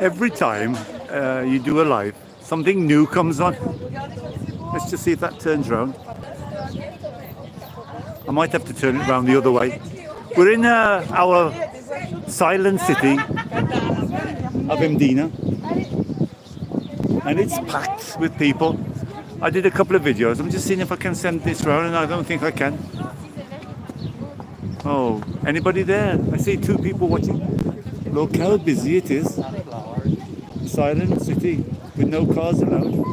Every time you do a live, something new comes on. Let's just see if that turns around. I might have to turn it around the other way. We're in our silent city of Mdina, and it's packed with people. I did a couple of videos. I'm just seeing if I can send this round, and I don't think I can. Oh, anybody there? I see two people watching. Look how busy it is. Silent city with no cars allowed.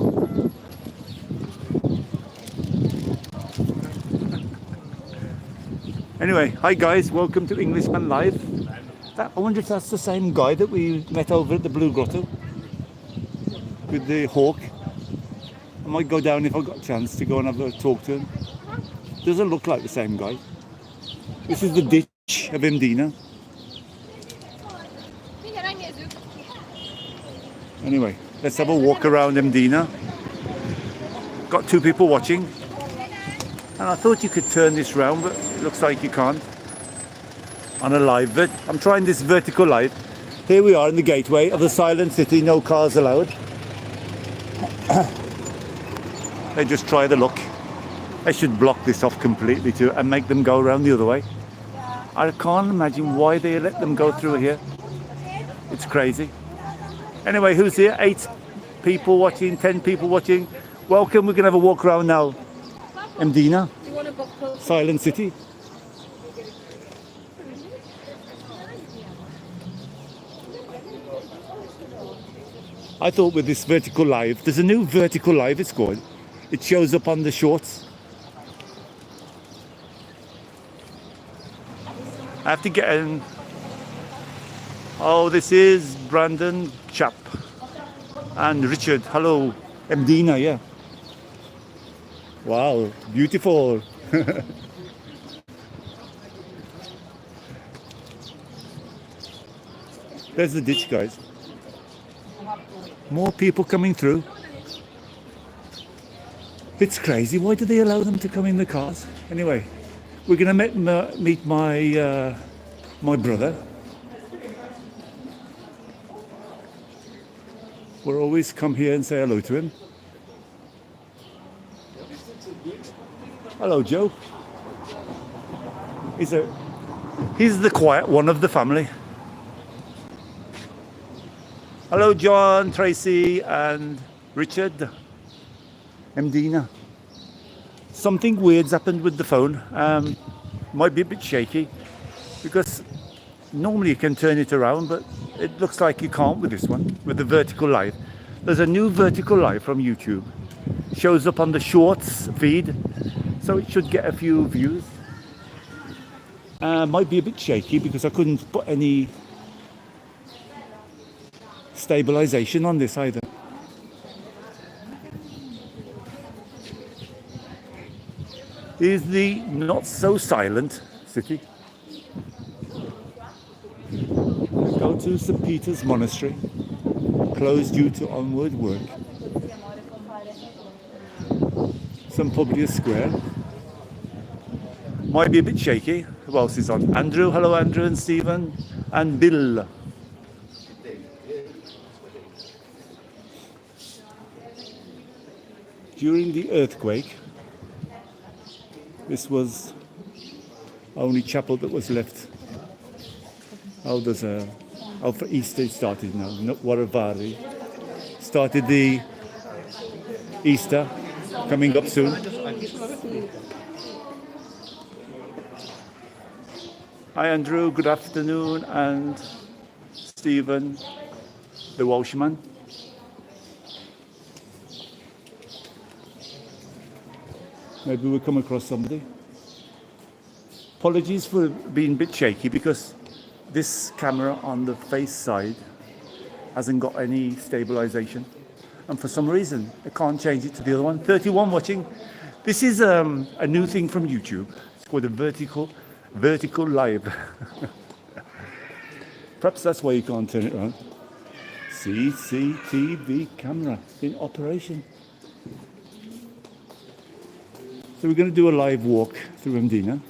Anyway, hi guys, welcome to Englishman Live. I wonder if that's the same guy that we met over at the Blue Grotto with the hawk. I might go down if I got a chance to go and have a talk to him. Doesn't look like the same guy. This is the ditch of Mdina. Anyway, let's have a walk around Mdina. Got two people watching. And I thought you could turn this round, but it looks like you can't. On a live vid. I'm trying this vertical live. Here we are in the gateway of the silent city, no cars allowed. They just try the look. I should block this off completely too and make them go around the other way. I can't imagine why they let them go through here. It's crazy. Anyway, who's here? 8 people watching, 10 people watching. Welcome, we're going to have a walk around now. Mdina, silent city. I thought with this vertical live, there's a new vertical live it's called. It shows up on the shorts. I have to get in. Oh, this is Brandon Chap and Richard. Hello, Mdina, yeah. Wow, beautiful. There's the ditch, guys. More people coming through. It's crazy. Why do they allow them to come in the cars? Anyway, we're going to meet my my brother. We'll always come here and say hello to him. Hello, Joe. He's the quiet one of the family. Hello, John, Tracy, and Richard. Mdina. Something weird's happened with the phone. Might be a bit shaky because normally you can turn it around, but it looks like you can't with this one, with the vertical live. There's a new vertical live from YouTube. Shows up on the shorts feed, so it should get a few views. Might be a bit shaky because I couldn't put any stabilization on this either. Is the not so silent city. Go to St. Peter's Monastery, closed due to onward work. St. Publius Square. Might be a bit shaky. Who else is on? Andrew, hello Andrew and Stephen and Bill. During the earthquake, this was only chapel that was left. Oh, for Easter it started now. Not Waravari. Started the Easter coming up soon. Hi Andrew, good afternoon, and Stephen, the Welshman. Maybe we'll come across somebody. Apologies for being a bit shaky because this camera on the face side hasn't got any stabilization. And for some reason, I can't change it to the other one. 31 watching. This is a new thing from YouTube. It's called a vertical live. Perhaps that's why you can't turn it around. CCTV camera in operation. So we're going to do a live walk through Mdina.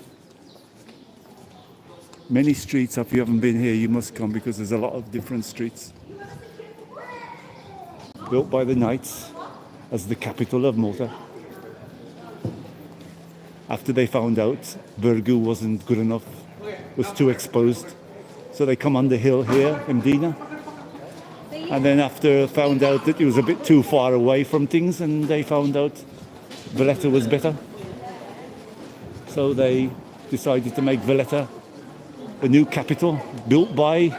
Many streets. If you haven't been here, you must come because there's a lot of different streets. built by the Knights as the capital of Malta. After they found out Virgu wasn't good enough, was too exposed. So they come on the hill here, Mdina. And then after found out that it was a bit too far away from things, and they found out Valletta was better. So they decided to make Valletta the new capital, built by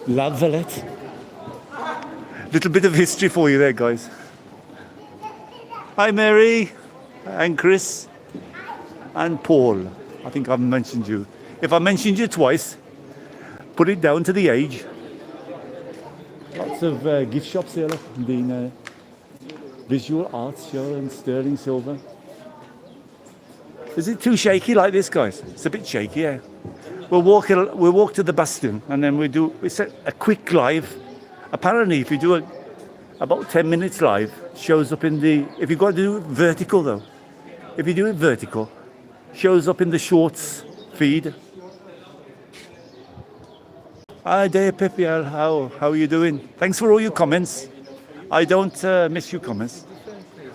La Vallette. Little bit of history for you there, guys. Hi, Mary, and Chris, and Paul. I think I've mentioned you. If I mentioned you twice, put it down to the age. Lots of gift shops here, look. Mdina Visual Arts show and sterling silver. Is it too shaky like this, guys? It's a bit shaky, yeah. We'll walk to the bastion, and then it's a quick live. Apparently, if you do about 10 minutes live, shows up in the, if you've got to do it vertical though, if you do it vertical, shows up in the shorts feed. Hi there, Pepiel, how are you doing? Thanks for all your comments. I don't miss your comments.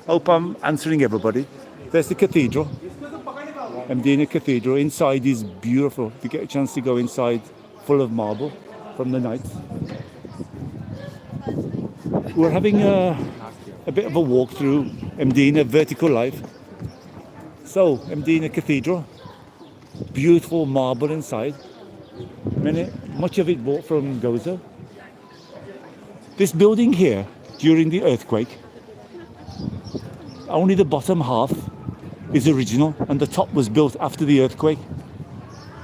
Hope I'm answering everybody. There's the cathedral, Mdina Cathedral. Inside is beautiful. If you get a chance to go inside, full of marble from the Knights. We're having a bit of a walk through Mdina vertical live. So, Mdina Cathedral, beautiful marble inside. Much of it bought from Gozo. This building here, during the earthquake, only the bottom half is original, and the top was built after the earthquake.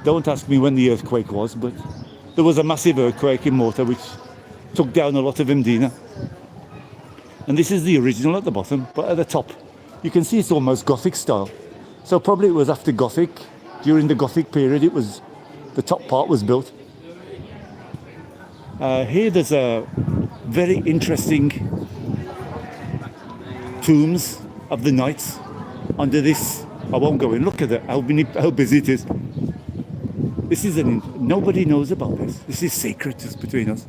Don't ask me when the earthquake was, but there was a massive earthquake in Malta which took down a lot of Mdina. And this is the original at the bottom, but at the top, you can see it's almost Gothic style. So probably it was after Gothic. During the Gothic period, the top part was built. Here there's a very interesting tombs of the Knights under this. I won't go in. Look at that, how busy it is. This is nobody knows about this. This is secret just between us.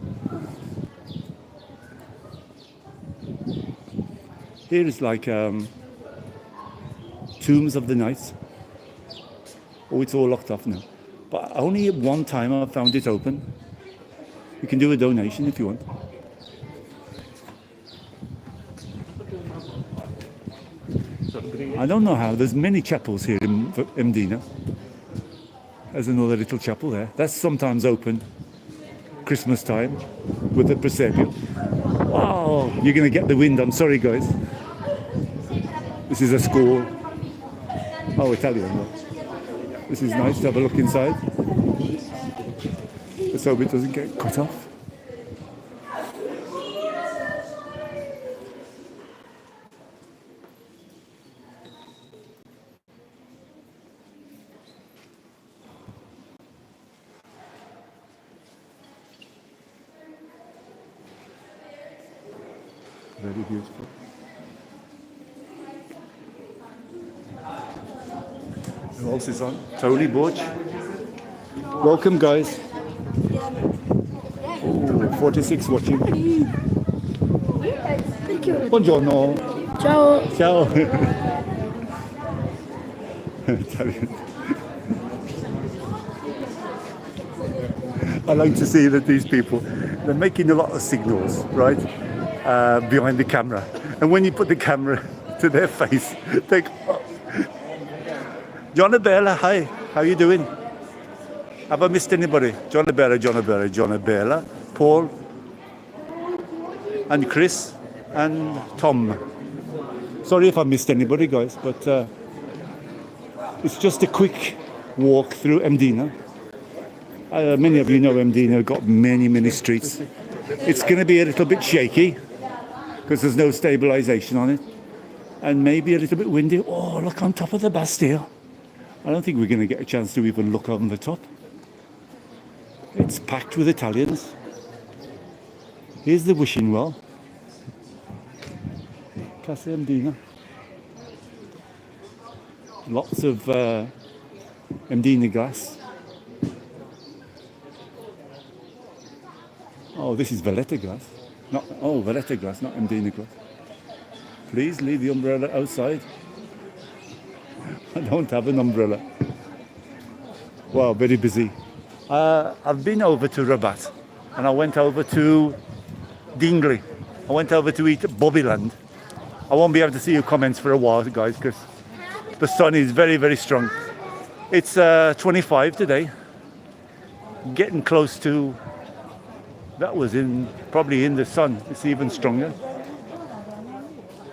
Here is like tombs of the Knights. Oh, it's all locked off now. But only at one time I found it open. You can do a donation if you want. I don't know how. There's many chapels here in Mdina. There's another little chapel there. That's sometimes open Christmas time with the presepio. Wow, you're going to get the wind. I'm sorry, guys. This is a school. Oh, Italian. Look. This is nice to have a look inside. Let's hope it doesn't get cut off. Very beautiful. Who else is on? Tony Borch. Welcome, guys. Oh, 46 watching. Buongiorno. Ciao. Ciao. I like to see that these people, they're making a lot of signals, right? Behind the camera. And when you put the camera to their face, they go, oh. John Abella, hi, how you doing? Have I missed anybody? John Abella, Paul, and Chris, and Tom. Sorry if I missed anybody, guys, but it's just a quick walk through Mdina. Many of you know Mdina got many streets. It's going to be a little bit shaky because there's no stabilization on it, and maybe a little bit windy. Oh, look on top of the Bastille. I don't think we're going to get a chance to even look on the top. It's packed with Italians. Here's the wishing well. Casa Mdina. Lots of Mdina glass. Oh, this is Valletta glass. Not, oh, Valletta glass, not Mdina glass. Please leave the umbrella outside. I don't have an umbrella. Wow, very busy. I've been over to Rabat and I went over to Dingley. I went over to eat at Bobbyland. I won't be able to see your comments for a while, guys, because the sun is very, very strong. It's 25 today. Getting close to, that was probably in the sun. It's even stronger.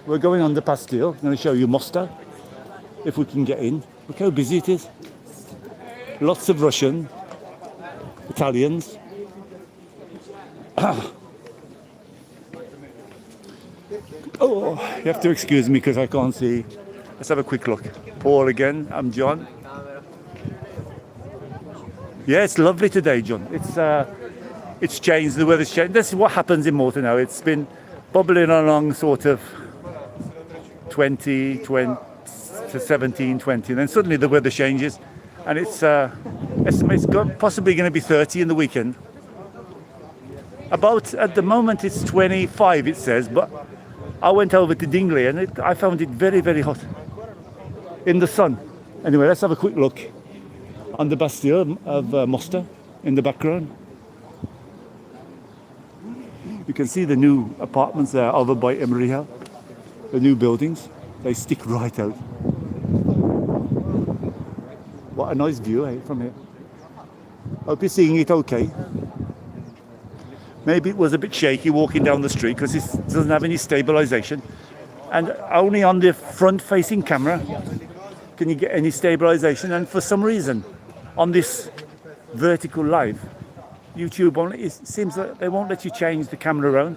We're going on the Bastille. I'm going to show you Mostar, if we can get in. Look how busy it is. Lots of Russian, Italians. Oh, you have to excuse me because I can't see. Let's have a quick look. Paul again, I'm John. Yeah, it's lovely today, John. It's changed, the weather's changed. This is what happens in Malta now. It's been bubbling along sort of 20 to 17, 20, and then suddenly the weather changes and it's possibly going to be 30 in the weekend. About, at the moment it's 25 it says, but I went over to Dingley and I found it very, very hot in the sun. Anyway, let's have a quick look on the Bastille of Mostar in the background. You can see the new apartments there over by Emrihal, the new buildings. They stick right out. What a nice view, eh, from here. Hope you're seeing it okay. Maybe it was a bit shaky walking down the street because it doesn't have any stabilization. And only on the front-facing camera can you get any stabilization. And for some reason, on this vertical live, YouTube only, it seems that they won't let you change the camera around.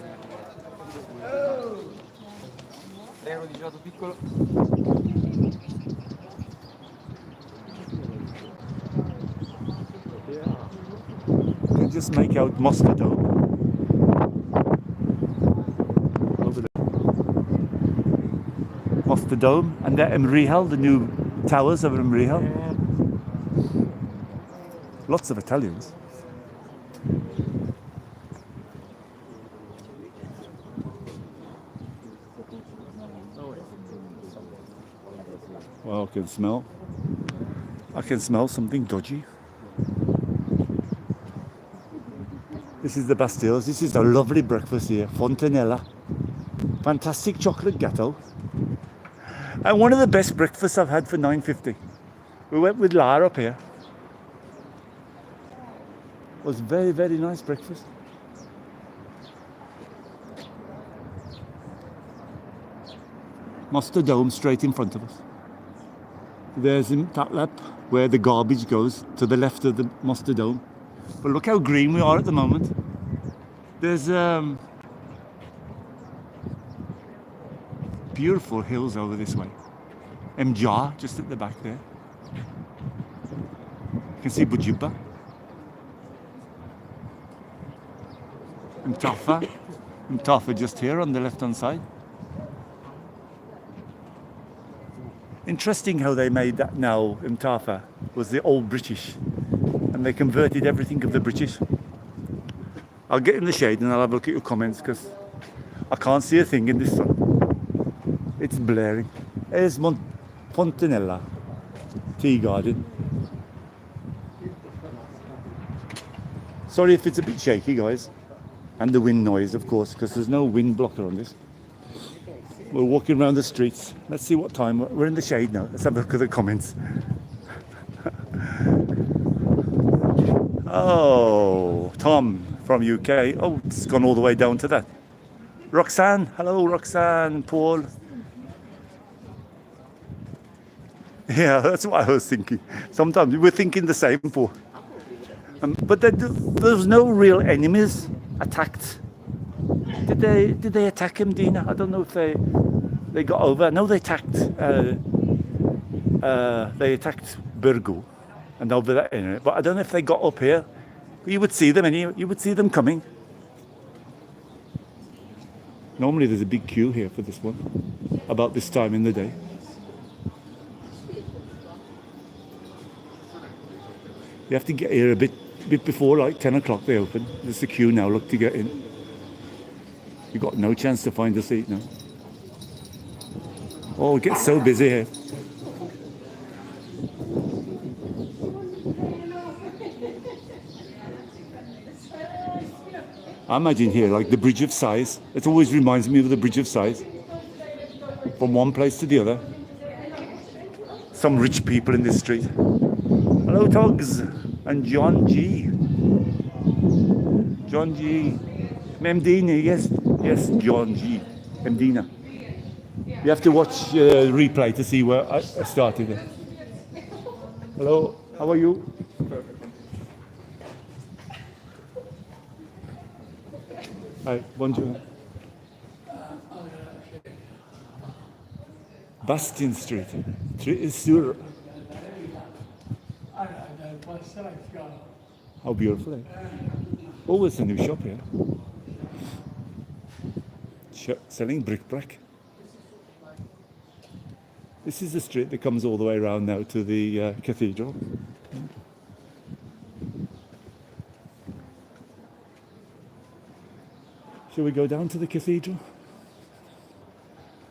You can just make out Mostar Dome over there. Mostar Dome, and there Emrihal, the new towers of Emrihal. Lots of Italians. Well, I can smell something dodgy. This is the Bastille. This is a lovely breakfast here. Fontanella. Fantastic chocolate gâteau. And one of the best breakfasts I've had for $9.50. We went with Lara up here. It was very, very nice breakfast. Mostar Dome straight in front of us. There's in Tatlap where the garbage goes to the left of the Mostar Dome. But look how green we are at the moment. There's beautiful hills over this way. Mjar just at the back there. You can see Bujuba. Mtafa just here on the left hand side. Interesting how they made that now. Mtafa was the old British and they converted everything of the British. I'll get in the shade and I'll have a look at your comments because I can't see a thing in this sun. It's blaring. There's Fontanella Tea Garden. Sorry if it's a bit shaky, guys. And the wind noise, of course, because there's no wind blocker on this. We're walking around the streets. Let's see what time. We're in the shade now. Let's have a look at the comments. Oh, Tom from UK. Oh, it's gone all the way down to that. Roxanne. Hello, Roxanne. Paul. Yeah, that's what I was thinking. Sometimes we're thinking the same, Paul. But there's no real enemies attacked. Did they attack Mdina? I don't know if they got over. No, they attacked Burgu and over that area. But I don't know if they got up here. You would see them, and you would see them coming. Normally there's a big queue here for this one about this time in the day. You have to get here a bit before, like 10 o'clock they open. There's a queue now, look, to get in. You got no chance to find a seat now. Oh, it gets so busy here. I imagine here, like the Bridge of Sighs. It always reminds me of the Bridge of Sighs. From one place to the other. Some rich people in this street. Hello, Togs. And John G. John G. Mdina, yes. Yes, John G. Mdina. You have to watch replay to see where I started. Hello, how are you? Hi, bonjour. Bastion Street. Sur. How beautiful, eh? Oh, it's a new shop here. Selling bric-a-brac. This is the street that comes all the way around now to the cathedral. Shall we go down to the cathedral?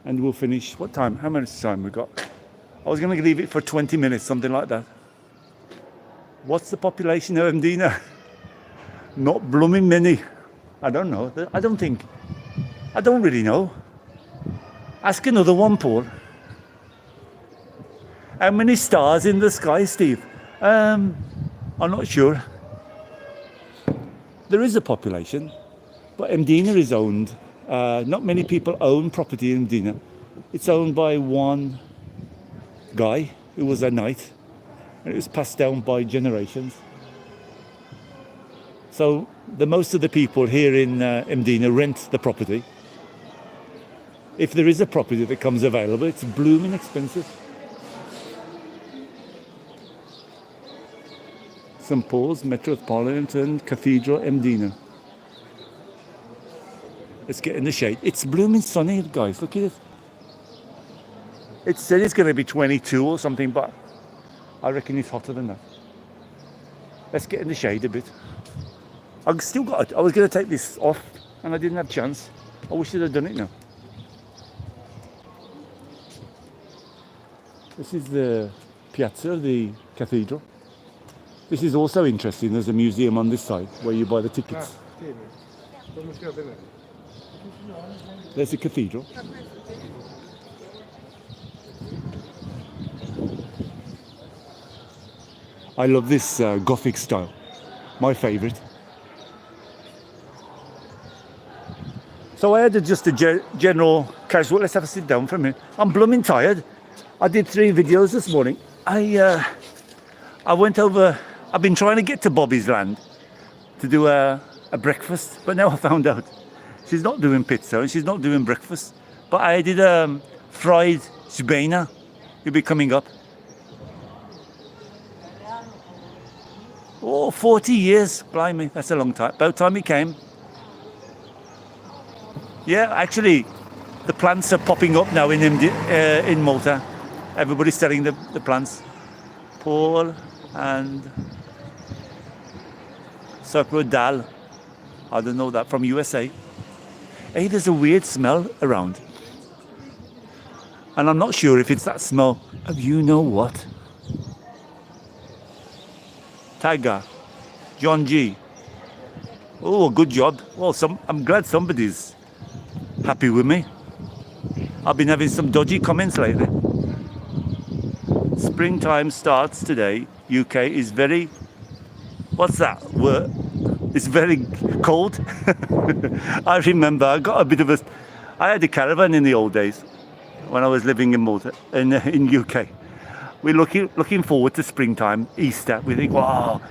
And we'll finish. What time? How much time we got? I was going to leave it for 20 minutes, something like that. What's the population of Mdina? Not blooming many. I don't know. I don't really know. Ask another one, Paul. How many stars in the sky, Steve? I'm not sure. There is a population, but Mdina is owned. Not many people own property in Mdina. It's owned by one guy who was a knight, and it was passed down by generations. So most of the people here in Mdina rent the property. If there is a property that comes available, it's blooming expensive. St. Paul's, Metropolitan Cathedral, Mdina. Let's get in the shade. It's blooming sunny, guys. Look at it. It said it's going to be 22 or something, but I reckon it's hotter than that. Let's get in the shade a bit. I was going to take this off, and I didn't have a chance. I wish I'd have done it now. This is the piazza of the cathedral. This is also interesting. There's a museum on this side where you buy the tickets. There's the cathedral. I love this Gothic style. My favourite. So I had just a general casual. Let's have a sit down for a minute. I'm blooming tired. I did 3 videos this morning. I went over. I've been trying to get to Bobby's Land to do a breakfast, but now I found out she's not doing pizza and she's not doing breakfast. But I did fried Mdina. You'll be coming up. Oh, 40 years. Blimey, that's a long time. About time he came. Yeah, actually, the plants are popping up now in Malta. Everybody's selling the plants. Paul and Sacro Dal. I don't know that, from USA. Hey, there's a weird smell around. And I'm not sure if it's that smell of you know what. Tiger. John G. Oh, good job. Well, I'm glad somebody's happy with me. I've been having some dodgy comments lately. Springtime starts today. UK is very... What's that word? It's very cold. I remember I got a bit of a... I had a caravan in the old days when I was living in Malta, in UK. We're looking forward to springtime, Easter. We think, wow,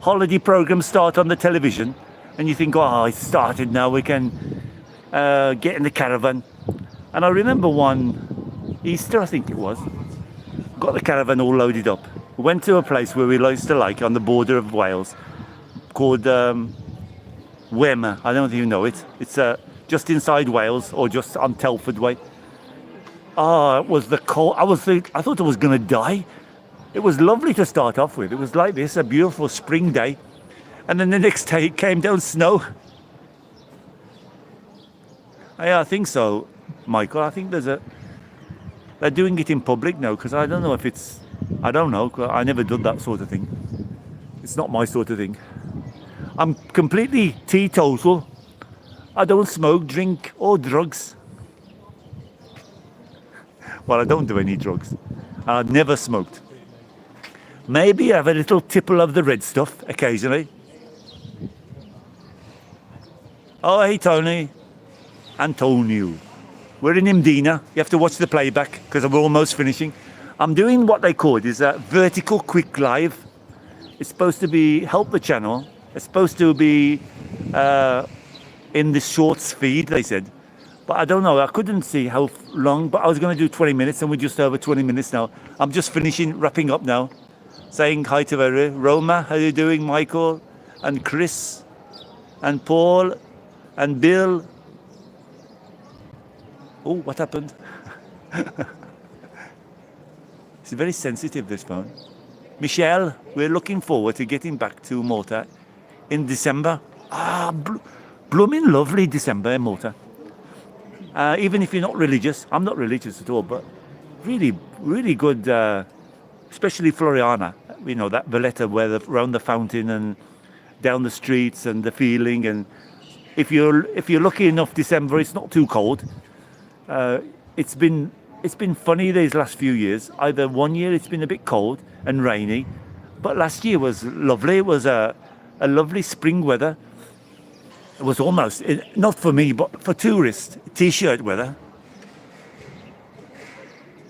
holiday programs start on the television. And you think, oh, it's started now. We can get in the caravan. And I remember one Easter, I think it was, got the caravan all loaded up. We went to a place where we used to like on the border of Wales called Wemer. I don't even know it. It's just inside Wales or just on Telford Way. Oh, it was the cold. I thought I was going to die. It was lovely to start off with. It was like this, a beautiful spring day. And then the next day it came down snow. Yeah, I think so, Michael. I think they're doing it in public now because I don't know if it's, I don't know. 'Cause I never did that sort of thing. It's not my sort of thing. I'm completely teetotal. I don't smoke, drink, or drugs. Well, I don't do any drugs. I've never smoked. Maybe I have a little tipple of the red stuff occasionally. Oh, hey, Tony. Antonio. We're in Mdina. You have to watch the playback because we're almost finishing. I'm doing what they call it is a vertical quick live. It's supposed to be help the channel. It's supposed to be in the shorts feed, they said. But I don't know. I couldn't see how long, but I was going to do 20 minutes and we're just over 20 minutes now. I'm just finishing, wrapping up now. Saying hi to Roma. How are you doing, Michael? And Chris. And Paul. And Bill. Oh, what happened? It's very sensitive, this phone. Michelle, we're looking forward to getting back to Malta in December. Blooming lovely December in Malta. Even if you're not religious, I'm not religious at all, but really, really good, especially Floriana. You know, that Valletta where around the fountain and down the streets and the feeling. And if you're lucky enough, December, it's not too cold. It's been funny these last few years. Either one year it's been a bit cold and rainy, but last year was lovely. It was a lovely spring weather. It was almost, not for me, but for tourists, t-shirt weather.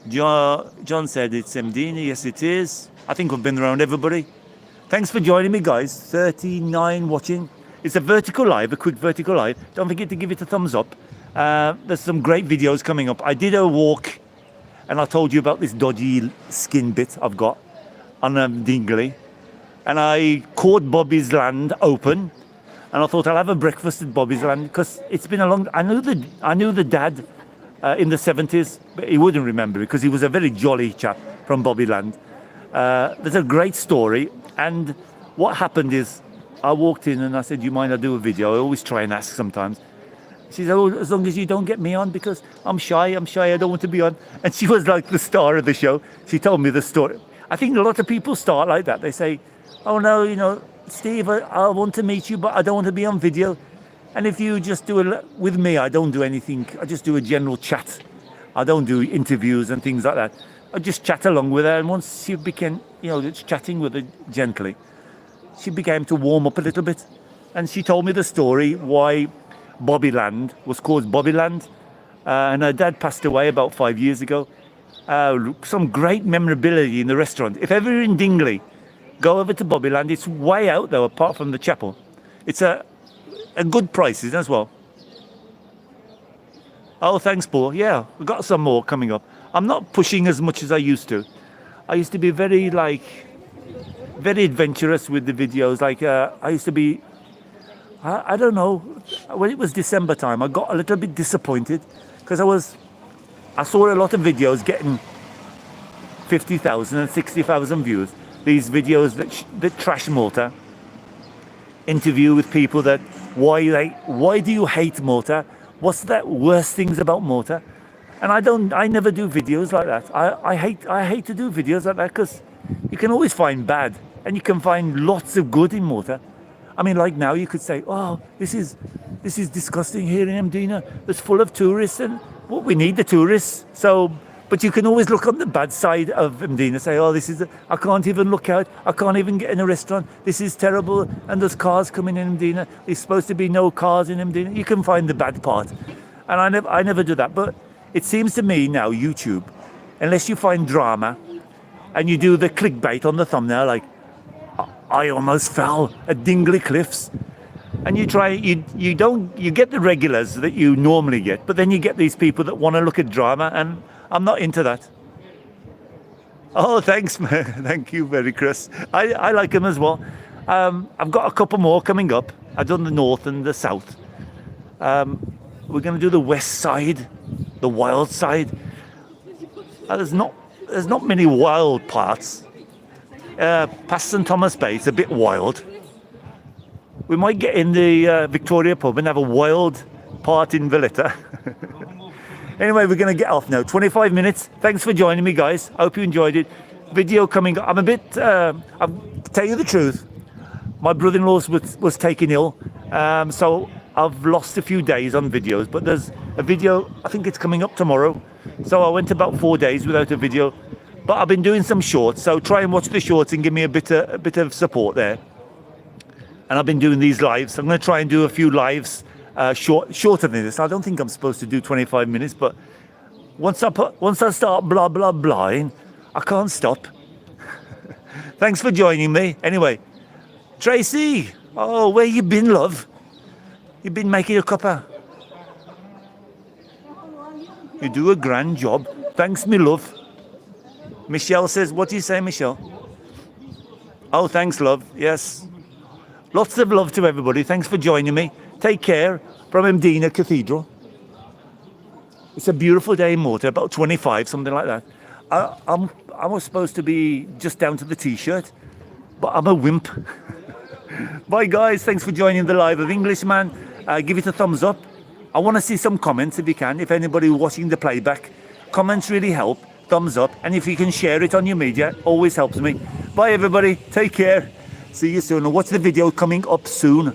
John said it's Mdina. Yes, it is. I think I've been around everybody. Thanks for joining me, guys. 39 watching. It's a vertical live, a quick vertical live. Don't forget to give it a thumbs up. There's some great videos coming up. I did a walk and I told you about this dodgy skin bit I've got on a dinghy. And I caught Bobby's Land open. And I thought I'll have a breakfast at Bobby's Land because it's been a long. I knew the dad in the 70s, but he wouldn't remember because he was a very jolly chap from Bobby Land. There's a great story, and what happened is I walked in and I said, "Do you mind I do a video?" I always try and ask sometimes. She said, "Oh, as long as you don't get me on because I'm shy. I don't want to be on." And she was like the star of the show. She told me the story. I think a lot of people start like that. They say, "Oh no, you know, Steve, I want to meet you, but I don't want to be on video." And if you just do it with me, I don't do anything. I just do a general chat. I don't do interviews and things like that. I just chat along with her. And once she became, you know, just chatting with her gently, she began to warm up a little bit. And she told me the story why Bobby Land was called Bobby Land. And her dad passed away about 5 years ago. Some great memorability in the restaurant. If ever you're in Dingley, go over to Bobby Land. It's way out though, apart from the chapel. It's a good prices as well. Oh, thanks, Paul. Yeah, we've got some more coming up. I'm not pushing as much as I used to. I used to be very adventurous with the videos. I used to be, I don't know, when it was December time, I got a little bit disappointed because I saw a lot of videos getting 50,000 and 60,000 views. These videos that trash Malta, interview with people that why do you hate Malta? What's the worst things about Malta? And I never do videos like that. I hate to do videos like that because you can always find bad and you can find lots of good in Malta. I mean, like now you could say, "Oh, this is disgusting here in Mdina. It's full of tourists, and well, we need the tourists." So, but you can always look on the bad side of Mdina, say, "Oh, I can't even look out. I can't even get in a restaurant. This is terrible. And there's cars coming in Mdina. There's supposed to be no cars in Mdina." You can find the bad part. And I never do that. But it seems to me now, YouTube, unless you find drama and you do the clickbait on the thumbnail, like, "I almost fell at Dingley Cliffs." And you get the regulars that you normally get, but then you get these people that want to look at drama, and I'm not into that. Oh, thanks, man. Thank you very, Chris. I like them as well. I've got a couple more coming up. I've done the north and the south. We're going to do the west side, the wild side. There's not many wild parts. Past St Thomas Bay, it's a bit wild. We might get in the Victoria pub and have a wild part in Valletta. Anyway, we're going to get off now. 25 minutes. Thanks for joining me, guys. I hope you enjoyed it. Video coming up. I'm a bit, I'll tell you the truth. My brother-in-law was taken ill. So I've lost a few days on videos. But there's a video, I think it's coming up tomorrow. So I went about 4 days without a video. But I've been doing some shorts. So try and watch the shorts and give me a bit of support there. And I've been doing these lives. I'm going to try and do a few lives shorter than this. I don't think I'm supposed to do 25 minutes, but once I start blah blah blahing, I can't stop. Thanks for joining me. Anyway, Tracy, oh, where you been, love? You've been making a cuppa. You do a grand job. Thanks, me love. Michelle says, what do you say, Michelle? Oh, thanks, love. Yes. Lots of love to everybody. Thanks for joining me. Take care from Mdina Cathedral. It's a beautiful day in Malta, about 25, something like that. I was supposed to be just down to the t-shirt, but I'm a wimp. Bye, guys. Thanks for joining the live of Englishman. Give it a thumbs up. I want to see some comments if you can. If anybody watching the playback, comments really help. Thumbs up. And if you can share it on your media, always helps me. Bye, everybody. Take care. See you soon. And watch the video coming up soon.